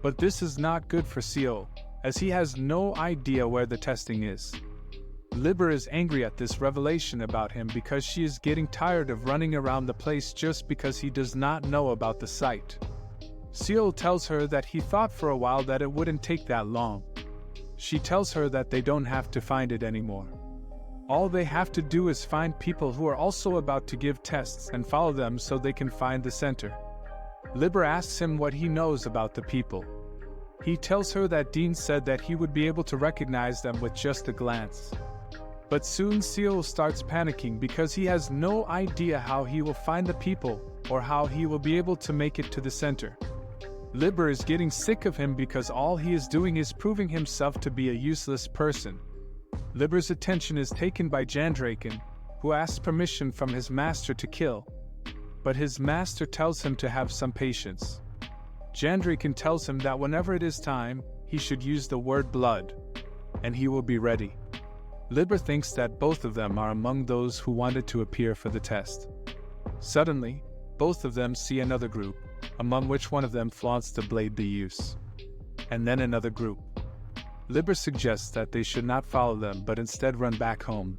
But this is not good for Seol, as he has no idea where the testing is. Liber is angry at this revelation about him because she is getting tired of running around the place just because he does not know about the site. Seol tells her that he thought for a while that it wouldn't take that long. She tells her that they don't have to find it anymore. All they have to do is find people who are also about to give tests and follow them so they can find the center. Liber asks him what he knows about the people. He tells her that Dean said that he would be able to recognize them with just a glance. But soon Seol starts panicking because he has no idea how he will find the people or how he will be able to make it to the center. Liber is getting sick of him because all he is doing is proving himself to be a useless person. Liber's attention is taken by Jandraken, who asks permission from his master to kill. But his master tells him to have some patience. Jandraken tells him that whenever it is time, he should use the word blood, and he will be ready. Liber thinks that both of them are among those who wanted to appear for the test. Suddenly, both of them see another group, among which one of them flaunts the blade they use. And then another group. Liber suggests that they should not follow them but instead run back home,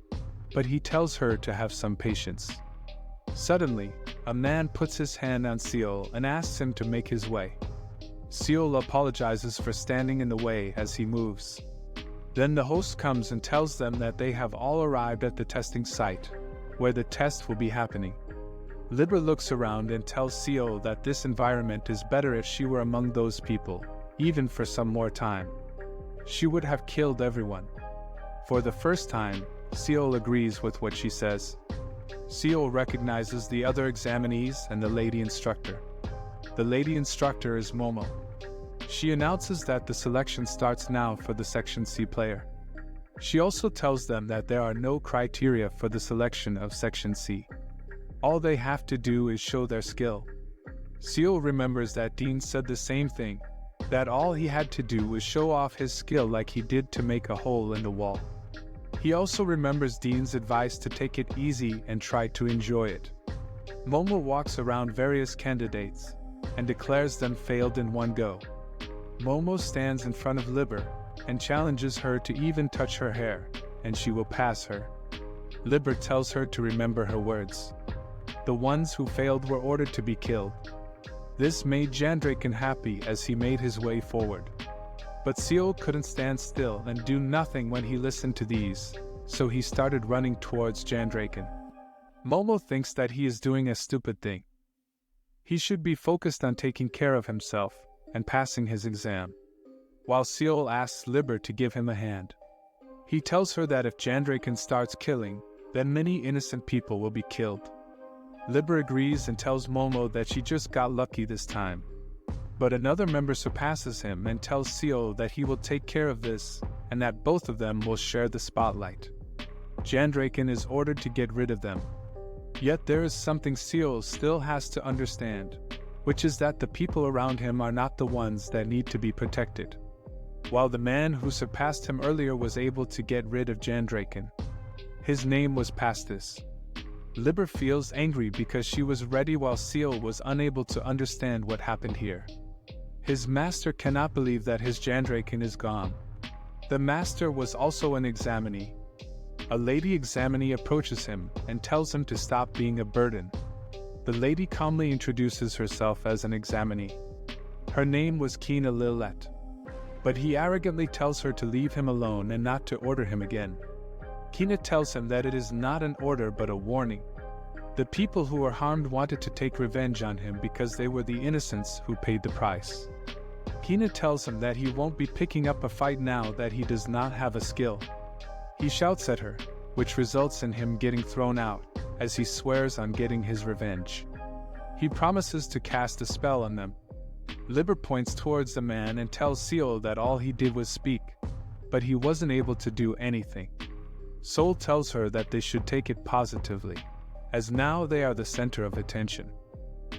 but he tells her to have some patience. Suddenly, a man puts his hand on Seol and asks him to make his way. Seol apologizes for standing in the way as he moves. Then the host comes and tells them that they have all arrived at the testing site, where the test will be happening. Liber looks around and tells Seol that this environment is better if she were among those people, even for some more time. She would have killed everyone. For the first time, Seol agrees with what she says. Seol recognizes the other examinees and the lady instructor. The lady instructor is Momo. She announces that the selection starts now for the Section C player. She also tells them that there are no criteria for the selection of Section C. All they have to do is show their skill. Seol remembers that Dean said the same thing, that all he had to do was show off his skill like he did to make a hole in the wall. He also remembers Dean's advice to take it easy and try to enjoy it. Momo walks around various candidates and declares them failed in one go. Momo stands in front of Liber and challenges her to even touch her hair, and she will pass her. Liber tells her to remember her words. The ones who failed were ordered to be killed. This made Jandraken happy as he made his way forward. But Seol couldn't stand still and do nothing when he listened to these, so he started running towards Jandraken. Momo thinks that he is doing a stupid thing. He should be focused on taking care of himself and passing his exam, while Seol asks Liber to give him a hand. He tells her that if Jandraken starts killing, then many innocent people will be killed. Liber agrees and tells Momo that she just got lucky this time. But another member surpasses him and tells Seo that he will take care of this, and that both of them will share the spotlight. Jandraken is ordered to get rid of them. Yet there is something Seo still has to understand, which is that the people around him are not the ones that need to be protected. While the man who surpassed him earlier was able to get rid of Jandraken, his name was Pastis. Liber feels angry because she was ready while Seo was unable to understand what happened here. His master cannot believe that his Jandraken is gone. The master was also an examinee. A lady examinee approaches him and tells him to stop being a burden. The lady calmly introduces herself as an examinee. Her name was Kina Lilette. But he arrogantly tells her to leave him alone and not to order him again. Kina tells him that it is not an order but a warning. The people who were harmed wanted to take revenge on him because they were the innocents who paid the price. Kina tells him that he won't be picking up a fight now that he does not have a skill. He shouts at her, which results in him getting thrown out, as he swears on getting his revenge. He promises to cast a spell on them. Liber points towards the man and tells Seo that all he did was speak, but he wasn't able to do anything. Sol tells her that they should take it positively, as now they are the center of attention.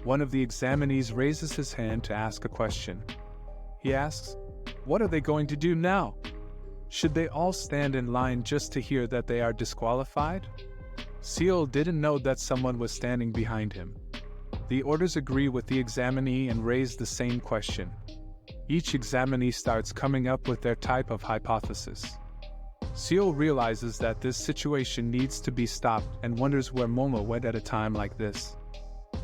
One of the examinees raises his hand to ask a question. He asks, "What are they going to do now? Should they all stand in line just to hear that they are disqualified?" Seo didn't know that someone was standing behind him. The orders agree with the examinee and raise the same question. Each examinee starts coming up with their type of hypothesis. Seo realizes that this situation needs to be stopped and wonders where Momo went at a time like this.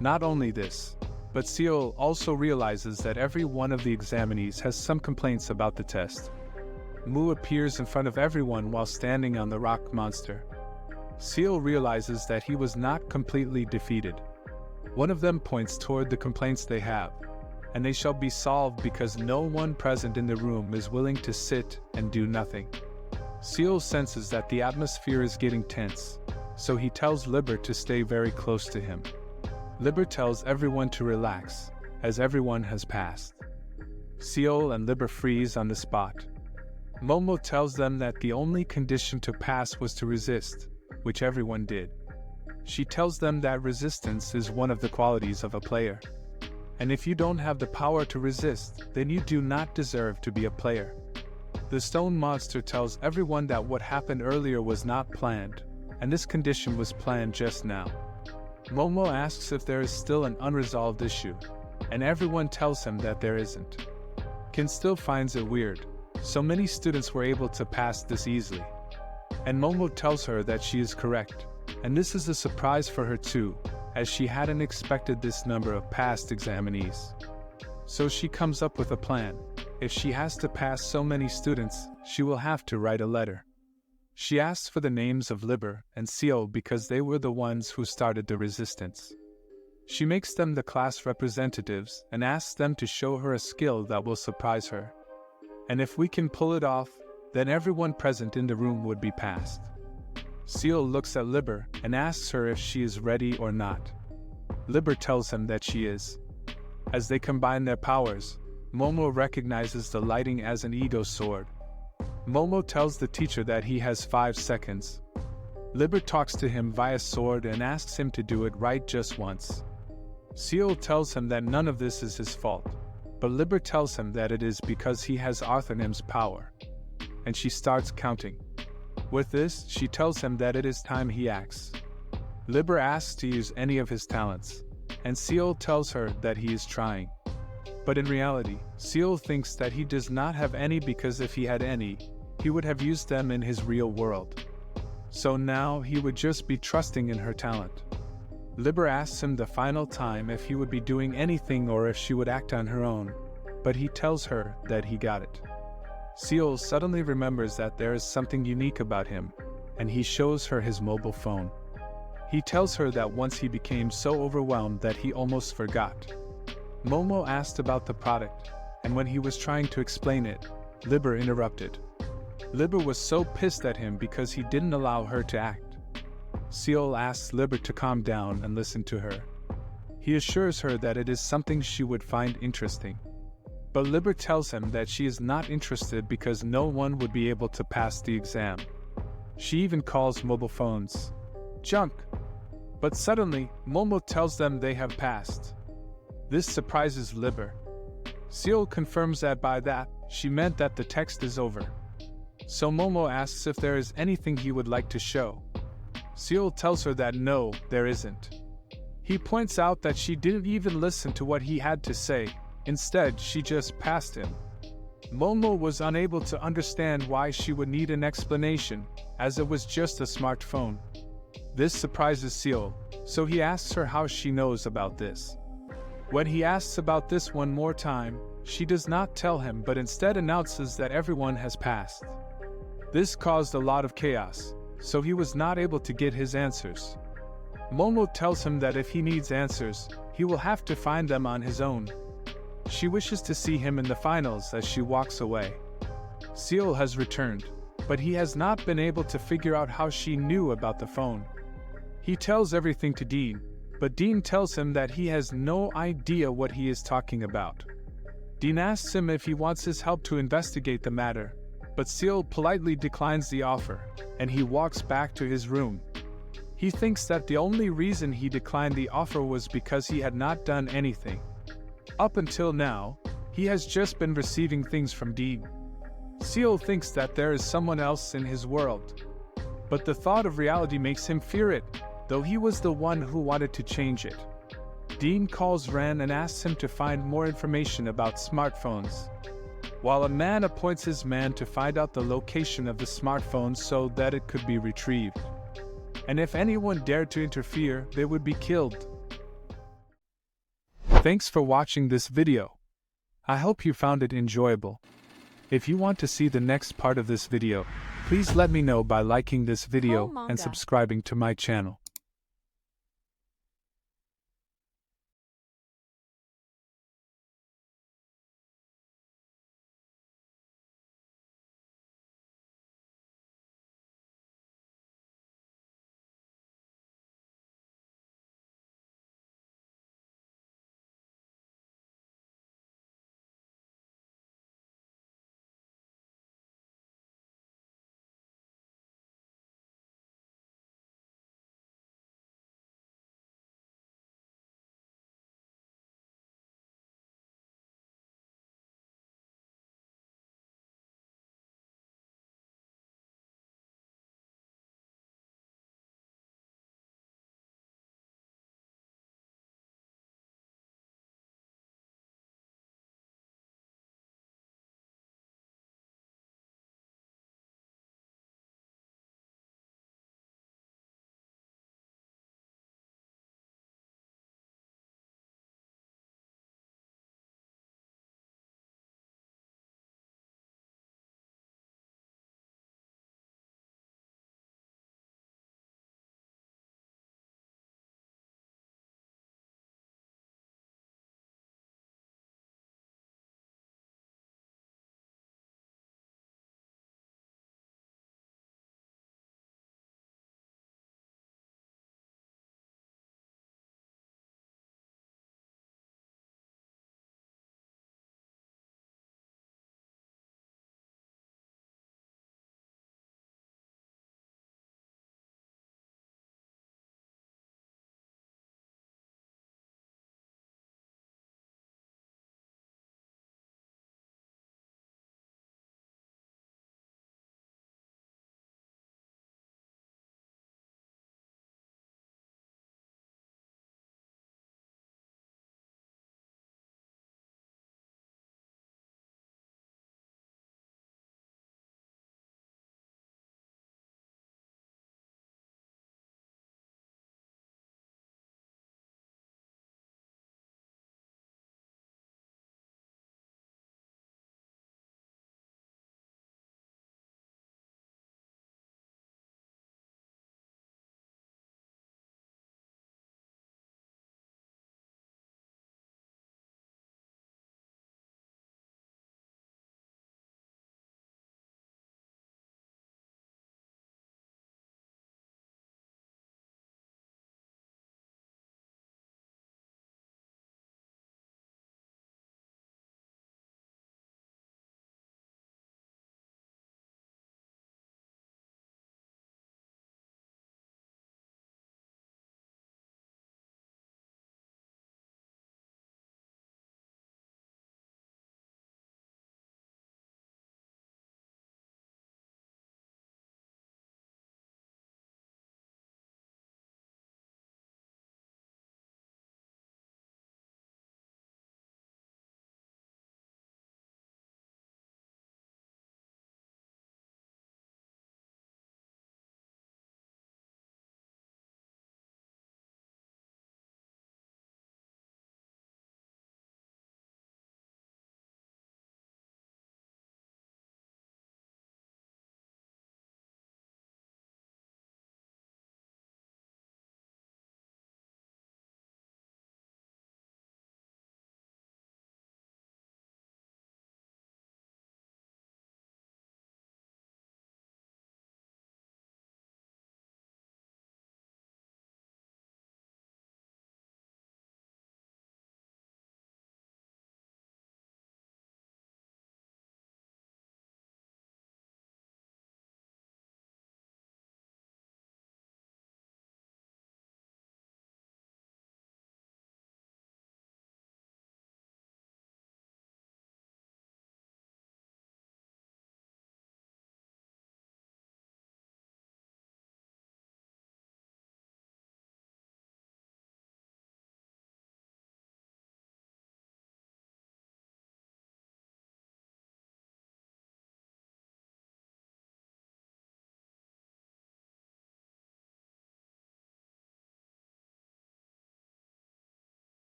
Not only this, but Seo also realizes that every one of the examinees has some complaints about the test. Mu appears in front of everyone while standing on the rock monster. Seo realizes that he was not completely defeated. One of them points toward the complaints they have, and they shall be solved because no one present in the room is willing to sit and do nothing. Seo senses that the atmosphere is getting tense, so he tells Liber to stay very close to him. Liber tells everyone to relax, as everyone has passed. Seo and Liber freeze on the spot. Momo tells them that the only condition to pass was to resist, which everyone did. She tells them that resistance is one of the qualities of a player. And if you don't have the power to resist, then you do not deserve to be a player. The stone monster tells everyone that what happened earlier was not planned, and this condition was planned just now. Momo asks if there is still an unresolved issue, and everyone tells him that there isn't. Ken still finds it weird. So many students were able to pass this easily. And Momo tells her that she is correct, and this is a surprise for her too, as she hadn't expected this number of past examinees. So she comes up with a plan. If she has to pass so many students, she will have to write a letter. She asks for the names of Liber and Seo because they were the ones who started the resistance. She makes them the class representatives and asks them to show her a skill that will surprise her. And if we can pull it off, then everyone present in the room would be passed. Seo looks at Liber and asks her if she is ready or not. Liber tells him that she is. As they combine their powers, Momo recognizes the lighting as an ego sword. Momo tells the teacher that he has 5 seconds. Liber talks to him via sword and asks him to do it right just once. Seo tells him that none of this is his fault, but Liber tells him that it is because he has Arthurnim's power. And she starts counting. With this, she tells him that it is time he acts. Liber asks to use any of his talents, and Seo tells her that he is trying. But in reality, Seo thinks that he does not have any because if he had any, he would have used them in his real world. So now he would just be trusting in her talent. Liber asks him the final time if he would be doing anything or if she would act on her own, but he tells her that he got it. Seo suddenly remembers that there is something unique about him, and he shows her his mobile phone. He tells her that once he became so overwhelmed that he almost forgot. Momo asked about the product, and when he was trying to explain it, Liber interrupted. Liber was so pissed at him because he didn't allow her to act. Seo asks Liber to calm down and listen to her. He assures her that it is something she would find interesting, But Liber tells him that she is not interested because no one would be able to pass the exam. She even calls mobile phones junk. But suddenly, Momo tells them they have passed. This surprises Liber. Seol confirms that by that, she meant that the text is over. So Momo asks if there is anything he would like to show. Seol tells her that no, there isn't. He points out that she didn't even listen to what he had to say, instead she just passed him. Momo was unable to understand why she would need an explanation, as it was just a smartphone. This surprises Seol, so he asks her how she knows about this. When he asks about this one more time, she does not tell him but instead announces that everyone has passed. This caused a lot of chaos, so he was not able to get his answers. Momo tells him that if he needs answers, he will have to find them on his own. She wishes to see him in the finals as she walks away. Seol has returned, but he has not been able to figure out how she knew about the phone. He tells everything to Dean, but Dean tells him that he has no idea what he is talking about. Dean asks him if he wants his help to investigate the matter, but Seol politely declines the offer, and he walks back to his room. He thinks that the only reason he declined the offer was because he had not done anything. Up until now, he has just been receiving things from Dean. Seol thinks that there is someone else in his world. But the thought of reality makes him fear it, though he was the one who wanted to change it. Dean calls Ran and asks him to find more information about smartphones, while a man appoints his man to find out the location of the smartphone so that it could be retrieved. And if anyone dared to interfere, they would be killed. Thanks for watching this video. I hope you found it enjoyable. If you want to see the next part of this video, please let me know by liking this video and subscribing to my channel.